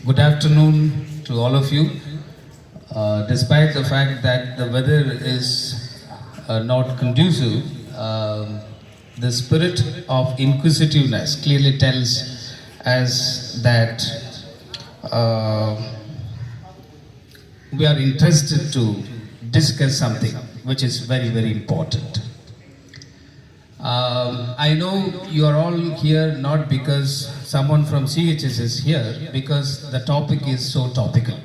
Good afternoon to all of you. Despite the fact that the weather is not conducive, the spirit of inquisitiveness clearly tells us that we are interested to discuss something which is very, very important. I know you are all here not because someone from CHS is here, because the topic is so topical,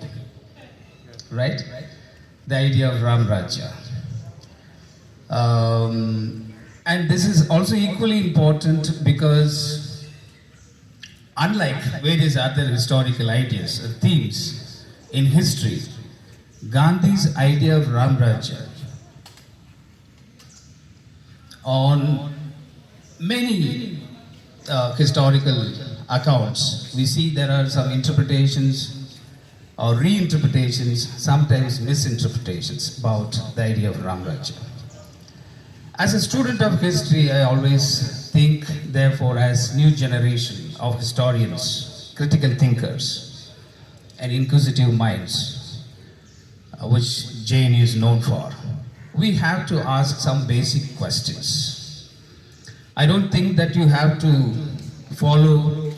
right? The idea of Ramrajya. And this is also equally important because unlike various other historical ideas or themes in history, Gandhi's idea of Ramrajya on many historical accounts, we see there are some interpretations or reinterpretations, sometimes misinterpretations about the idea of Ramrajya. As a student of history, I always think, therefore, as new generation of historians, critical thinkers, and inquisitive minds, which JNU is known for, we have to ask some basic questions. I don't think that you have to follow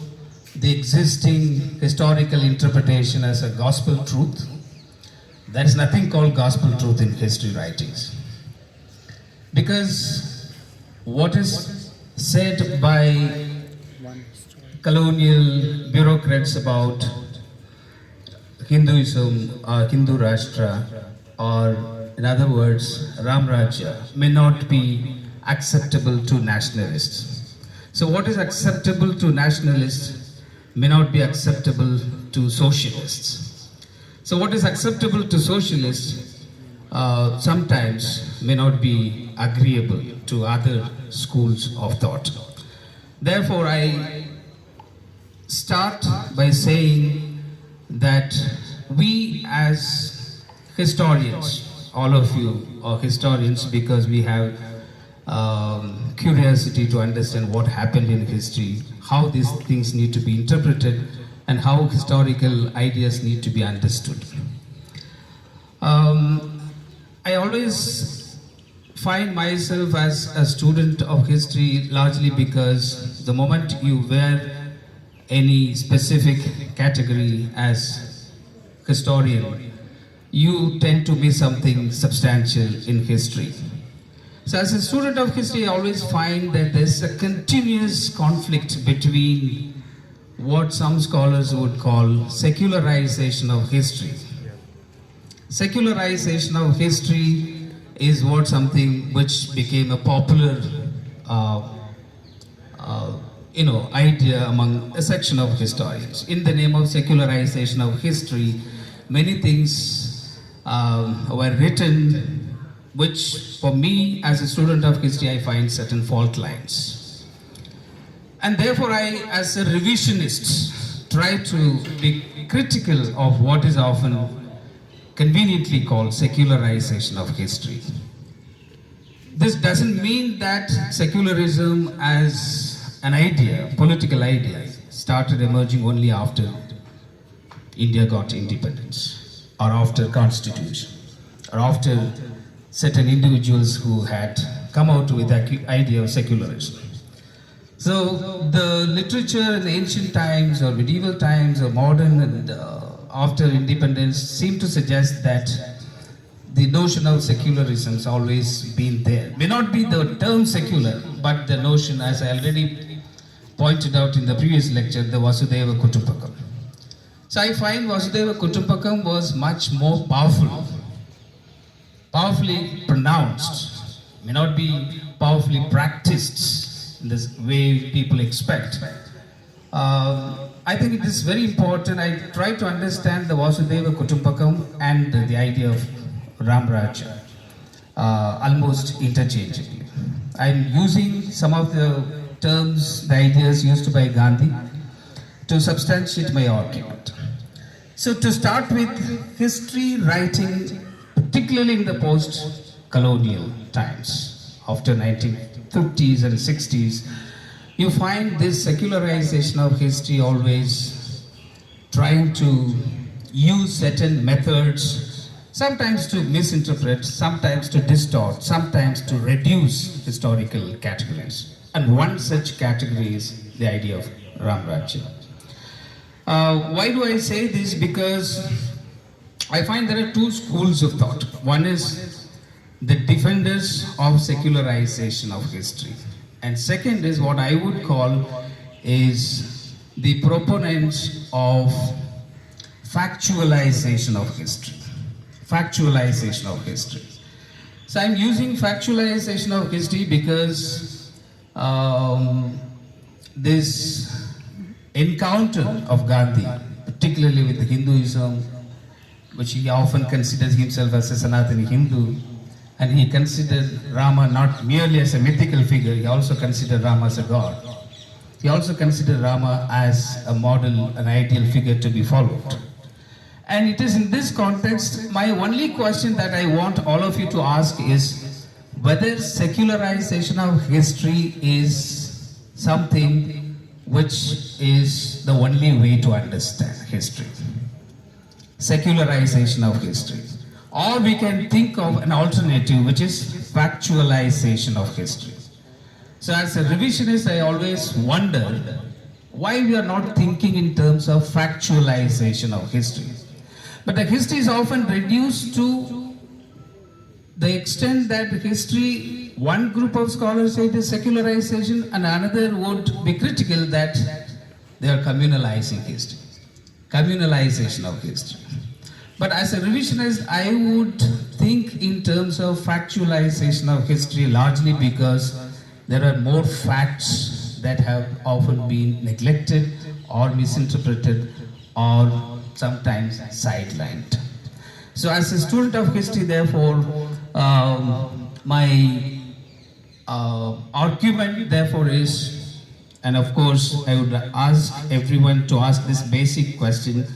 the existing historical interpretation as a gospel truth. There is nothing called gospel truth in history writings. Because what is said by colonial bureaucrats about Hinduism or Hindu Rashtra, or in other words, Ramrajya, may not be acceptable to nationalists. So what is acceptable to nationalists may not be acceptable to socialists. So what is acceptable to socialists sometimes may not be agreeable to other schools of thought. Therefore, I start by saying that we as historians, all of you are historians because we have curiosity to understand what happened in history, how these things need to be interpreted, and how historical ideas need to be understood. I always find myself as a student of history largely because the moment you wear any specific category as historian, you tend to miss something substantial in history. So as a student of history, I always find that there's a continuous conflict between what some scholars would call secularization of history. Secularization of history is what something which became a popular idea among a section of historians. In the name of secularization of history, many things were written which for me as a student of history I find certain fault lines. And therefore I, as a revisionist, try to be critical of what is often conveniently called secularization of history. This doesn't mean that secularism as an idea, political idea, started emerging only after India got independence, or after constitution, or after certain individuals who had come out with the idea of secularism. So the literature in ancient times or medieval times or modern and after independence seem to suggest that the notion of secularism has always been there. May not be the term secular, but the notion, as I already pointed out in the previous lecture, the Vasudeva Kutumbakam. So I find Vasudeva Kutumbakam was much more powerfully pronounced, may not be powerfully practiced in this way people expect. I think it is very important. I try to understand the Vasudeva Kutumbakam and the idea of Ramrajya almost interchangeably. I'm using some of the terms, the ideas used by Gandhi to substantiate my argument. So to start with, history writing, particularly in the post-colonial times, after 1950s and 60s, you find this secularization of history always trying to use certain methods, sometimes to misinterpret, sometimes to distort, sometimes to reduce historical categories. And one such category is the idea of Ramrajya. Why do I say this? Because I find there are two schools of thought. One is the defenders of secularization of history, and second is what I would call is the proponents of factualization of history. Factualization of history. So I'm using factualization of history because this encounter of Gandhi, particularly with Hinduism, which he often considers himself as a Sanatani Hindu, and he considered Rama not merely as a mythical figure, he also considered Rama as a god. He also considered Rama as a model, an ideal figure to be followed. And it is in this context, my only question that I want all of you to ask is whether secularization of history is something which is the only way to understand history. Secularization of history. Or we can think of an alternative, which is factualization of history. So as a revisionist, I always wondered why we are not thinking in terms of factualization of history. But the history is often reduced to the extent that history, one group of scholars say it is secularization, and another would be critical that they are communalizing history. Communalization of history. But as a revisionist, I would think in terms of factualization of history largely because there are more facts that have often been neglected or misinterpreted or sometimes sidelined. So as a student of history, therefore, my argument therefore is, and of course I would ask everyone to ask this basic question,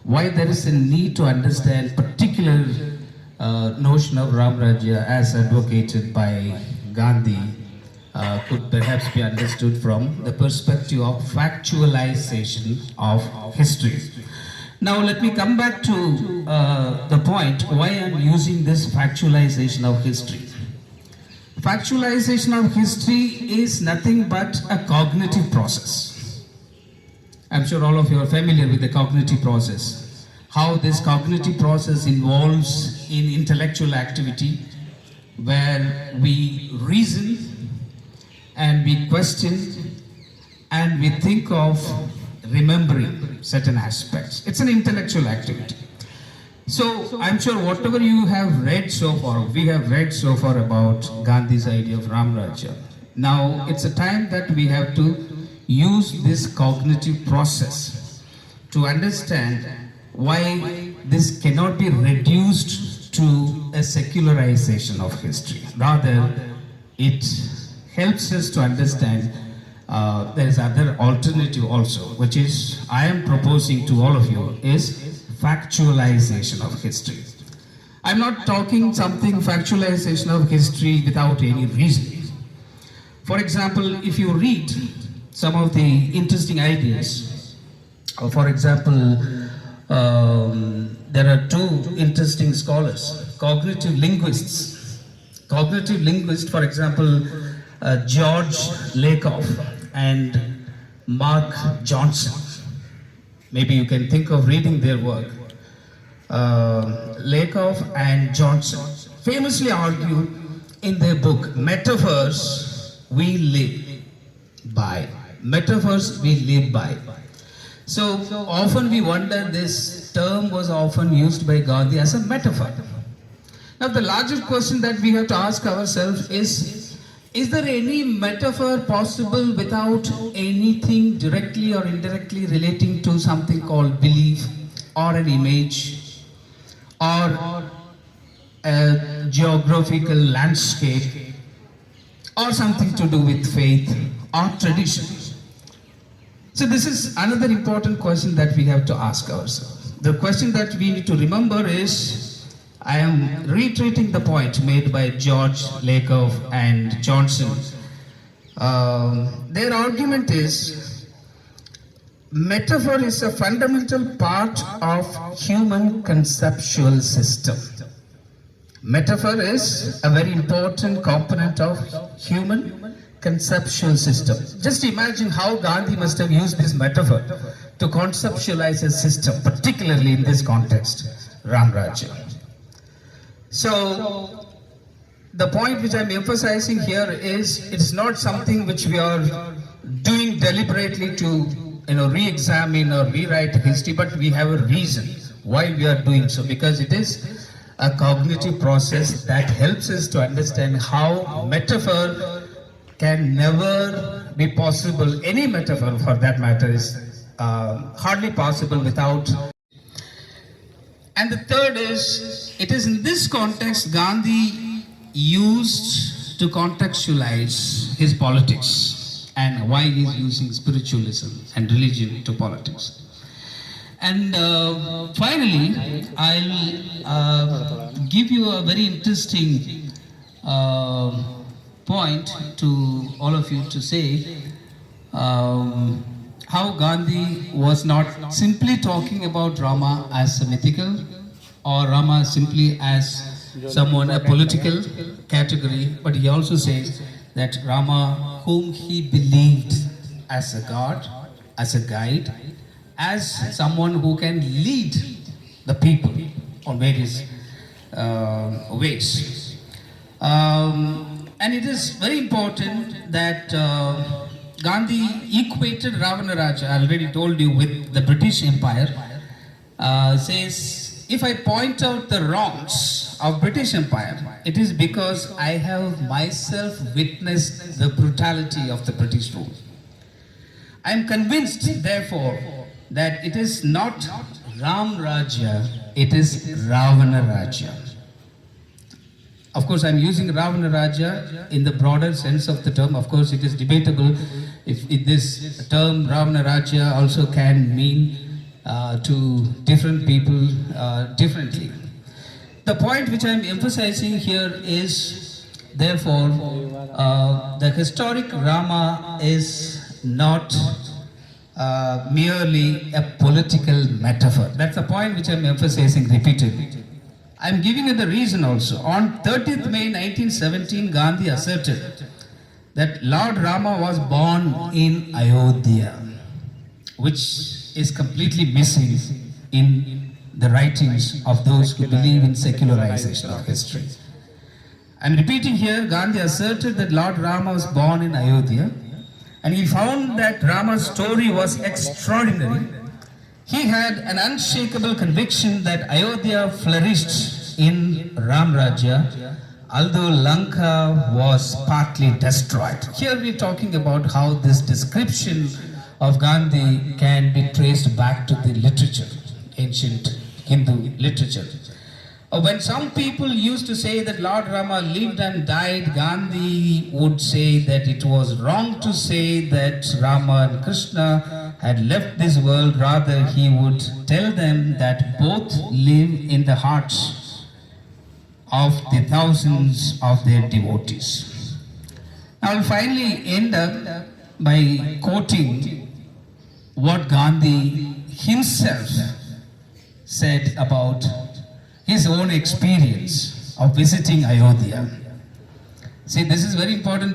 why there is a need to understand particular notion of Ramrajya as advocated by Gandhi could perhaps be understood from the perspective of factualization of history. Now let me come back to the point why I'm using this factualization of history. Factualization of history is nothing but a cognitive process. I'm sure all of you are familiar with the cognitive process. How this cognitive process involves in intellectual activity where we reason and we question and we think of remembering certain aspects. It's an intellectual activity. So I'm sure whatever you have read so far, we have read so far about Gandhi's idea of Ramrajya. Now it's a time that we have to use this cognitive process to understand why this cannot be reduced to a secularization of history. Rather, it helps us to understand there is other alternative also, which is I am proposing to all of you is factualization of history. I'm not talking something factualization of history without any reason. For example, if you read some of the interesting ideas, for example, there are two interesting scholars, cognitive linguists. Cognitive linguist, for example, George Lakoff and Mark Johnson. Maybe you can think of reading their work. Lakoff and Johnson famously argue in their book, Metaphors We Live By. Metaphors we live by. So often we wonder, this term was often used by Gandhi as a metaphor. Now the larger question that we have to ask ourselves is there any metaphor possible without anything directly or indirectly relating to something called belief or an image or a geographical landscape or something to do with faith or tradition? So this is another important question that we have to ask ourselves. The question that we need to remember is, I am reiterating the point made by George Lakoff and Johnson. Their argument is, metaphor is a fundamental part of human conceptual system. Metaphor is a very important component of human conceptual system. Just imagine how Gandhi must have used this metaphor to conceptualize a system, particularly in this context, Ramrajya. So, the point which I'm emphasizing here is it's not something which we are doing deliberately to re-examine or rewrite history, but we have a reason why we are doing so, because it is a cognitive process that helps us to understand how metaphor can never be possible. Any metaphor for that matter is hardly possible without. And the third is, it is in this context Gandhi used to contextualize his politics and why he is using spiritualism and religion to politics. And finally, I'll give you a very interesting point to all of you to say how Gandhi was not simply talking about Rama as a mythical or Rama simply as someone, a political category, but he also says that Rama, whom he believed as a god, as a guide, as someone who can lead the people on various ways. And it is very important that Gandhi equated Ramrajya, I already told you, with the British Empire. Says, if I point out the wrongs of British Empire, it is because I have myself witnessed the brutality of the British rule. I am convinced, therefore, that it is not Ramrajya, it is Ravanarajya. Of course, I am using Ravanarajya in the broader sense of the term. Of course, it is debatable if this term Ravanarajya also can mean to different people differently. The point which I am emphasizing here is, therefore, the historic Rama is not merely a political metaphor. That's the point which I am emphasizing repeatedly. I am giving you the reason also. On 30th May 1917, Gandhi asserted that Lord Rama was born in Ayodhya, which is completely missing in the writings of those who believe in secularization of history. I am repeating here, Gandhi asserted that Lord Rama was born in Ayodhya, and he found that Rama's story was extraordinary. He had an unshakable conviction that Ayodhya flourished in Ramrajya, although Lanka was partly destroyed. Here we are talking about how this description of Gandhi can be traced back to the literature, ancient Hindu literature. When some people used to say that Lord Rama lived and died, Gandhi would say that it was wrong to say that Rama and Krishna had left this world. Rather, he would tell them that both live in the hearts of the thousands of their devotees. I will finally end up by quoting what Gandhi himself said about his own experience of visiting Ayodhya. See, this is very important.